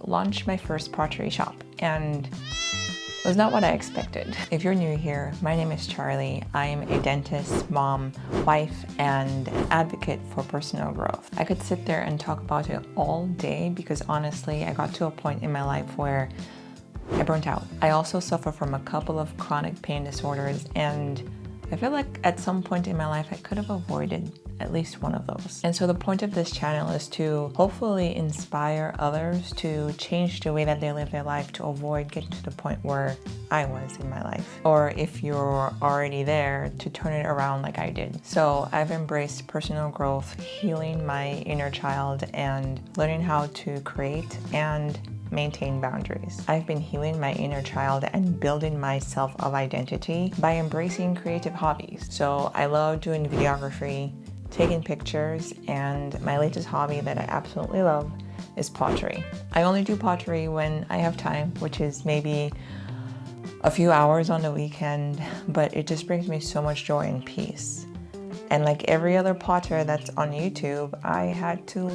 launched my first pottery shop, and it was not what I expected. If you're new here, my name is Charlie. I'm a dentist, mom, wife, and advocate for personal growth. I could sit there and talk about it all day because honestly, I got to a point in my life where I burnt out. I also suffer from a couple of chronic pain disorders, and I feel like at some point in my life I could have avoided at least one of those. And so the point of this channel is to hopefully inspire others to change the way that they live their life to avoid getting to the point where I was in my life. Or if you're already there, to turn it around like I did. So I've embraced personal growth, healing my inner child, and learning how to create and maintain boundaries. I've been healing my inner child and building my self of identity by embracing creative hobbies. So I love doing videography, taking pictures, and my latest hobby that I absolutely love is pottery. I only do pottery when I have time, which is maybe a few hours on the weekend, but it just brings me so much joy and peace. And like every other potter that's on YouTube, I had to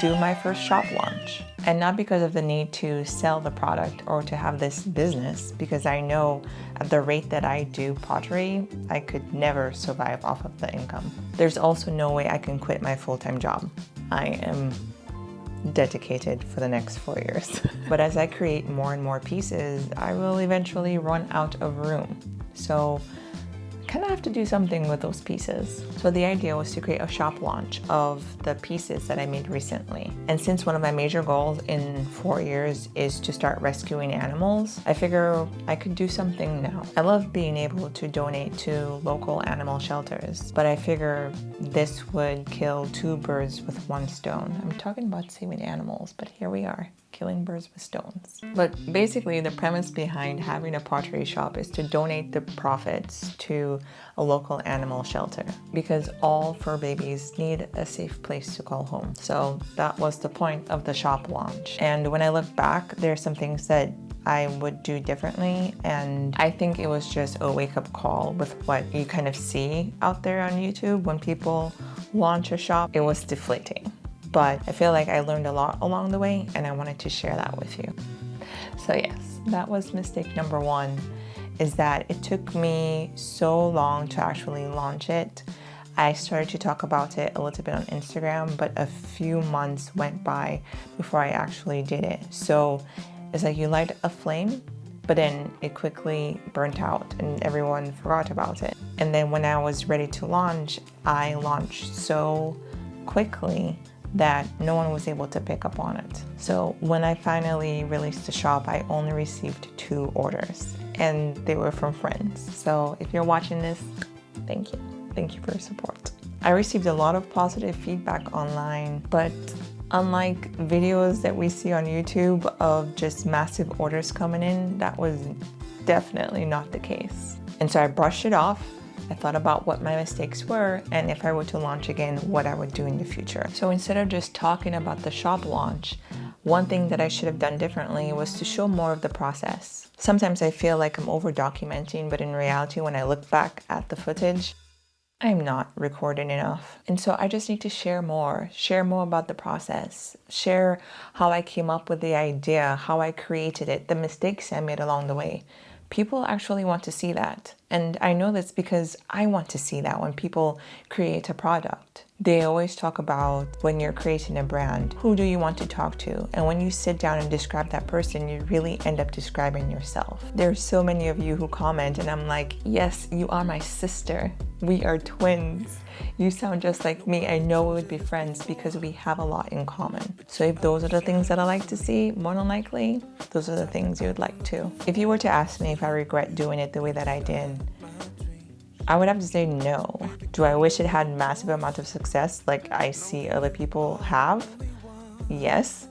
do my first shop launch. And not because of the need to sell the product or to have this business, because I know at the rate that I do pottery, I could never survive off of the income. There's also no way I can quit my full-time job. I am dedicated for the next 4 years. But as I create more and more pieces, I will eventually run out of room. So I kind of have to do something with those pieces. So the idea was to create a shop launch of the pieces that I made recently. And since one of my major goals in 4 years is to start rescuing animals, I figure I could do something now. I love being able to donate to local animal shelters, but I figure this would kill 2 birds with 1 stone. I'm talking about saving animals, but here we are, killing birds with stones. But basically the premise behind having a pottery shop is to donate the profits to a local animal shelter, because all fur babies need a safe place to call home. So that was the point of the shop launch. And when I look back, there are some things that I would do differently, and I think it was just a wake-up call with what you kind of see out there on YouTube when people launch a shop. It was deflating. But I feel like I learned a lot along the way, and I wanted to share that with you. So yes, that was mistake number 1, is that it took me so long to actually launch it. I started to talk about it a little bit on Instagram, but a few months went by before I actually did it. So it's like you light a flame, but then it quickly burnt out and everyone forgot about it. And then when I was ready to launch, I launched so quickly that no one was able to pick up on it. So when I finally released the shop, I only received 2 orders, and they were from friends. So if you're watching this, thank you. Thank you for your support. I received a lot of positive feedback online, but unlike videos that we see on YouTube of just massive orders coming in, that was definitely not the case. And so I brushed it off. I thought about what my mistakes were, and if I were to launch again, what I would do in the future. So instead of just talking about the shop launch, one thing that I should have done differently was to show more of the process. Sometimes I feel like I'm over documenting, but in reality, when I look back at the footage, I'm not recording enough. And so I just need to share more about the process, share how I came up with the idea, how I created it, the mistakes I made along the way. People actually want to see that. And I know that's because I want to see that when people create a product. They always talk about when you're creating a brand, who do you want to talk to? And when you sit down and describe that person, you really end up describing yourself. There's so many of you who comment and I'm like, yes, you are my sister. We are twins. You sound just like me. I know we would be friends because we have a lot in common. So if those are the things that I like to see, more than likely, those are the things you would like too. If you were to ask me if I regret doing it the way that I did, I would have to say no. Do I wish it had massive amount of success like I see other people have? Yes.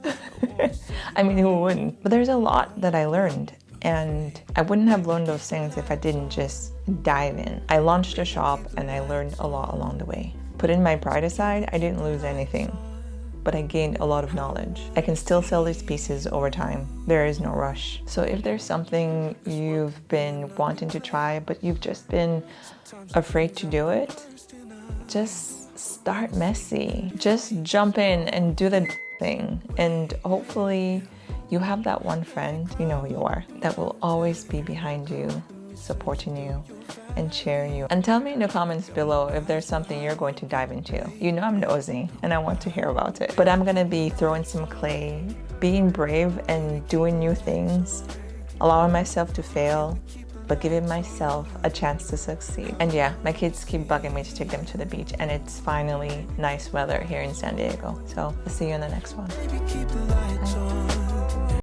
I mean, who wouldn't? But there's a lot that I learned, and I wouldn't have learned those things if I didn't just dive in. I launched a shop and I learned a lot along the way. Putting my pride aside, I didn't lose anything, but I gained a lot of knowledge. I can still sell these pieces over time. There is no rush. So if there's something you've been wanting to try, but you've just been afraid to do it, just start messy. Just jump in and do the thing. And hopefully You have that one friend, you know who you are, that will always be behind you, supporting you and cheering you. And tell me in the comments below if there's something you're going to dive into. You know I'm nosy and I want to hear about it. But I'm gonna be throwing some clay, being brave and doing new things, allowing myself to fail, but giving myself a chance to succeed. And yeah, my kids keep bugging me to take them to the beach, and it's finally nice weather here in San Diego. So I'll see you in the next one.